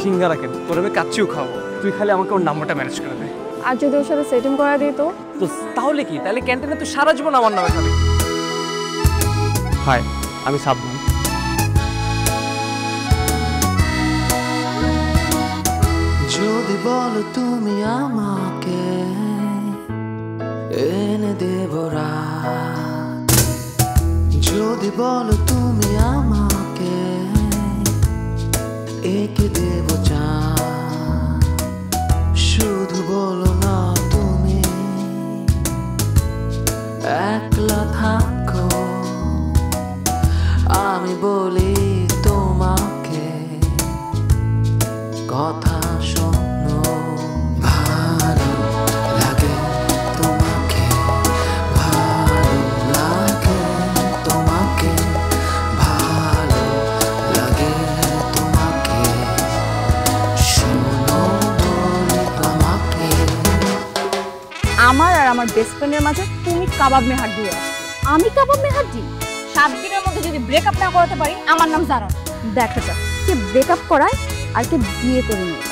সিঙ্গারা কেন, তোর আমি কাচ্চিও খাবো, তুই খালি আমাকে ওর নাম্বারটা ম্যানেজ করে দে। আর যদি ওর সাথে সেটিং করা দিই তো? তাহলে কি, তাহলে ক্যান্টিনে তুই সারা জীবন আমার নামে খাবি। হাই, আমি সাবধান। যদি বলো তুমি আমাকে এনে দেব রাত, যদি বলো তুমি আমাকে এঁকে দেব চাঁদ, শুধু বলো না তুমি একলা থাকো, আমি বলি তোমাকে কথা শোনো। ভালো লাগে তোমাকে, ভালো লাগে তোমাকে, ভালো লাগে তোমাকে, শোনো বলি তোমাকে। আমার আর আমার বেস্ট ফ্রেন্ডের মাঝে তুমি কাবাব মেহার দিয়ে আসছো। আমি কাবাব মেহার দিই? 7 দিনের মধ্যে যদি ব্রেকআপ না করাতে পারি, আমার নাম জারা। দেখা যাক কে ব্রেকআপ করায় আর কে বিয়ে করে নিয়ে।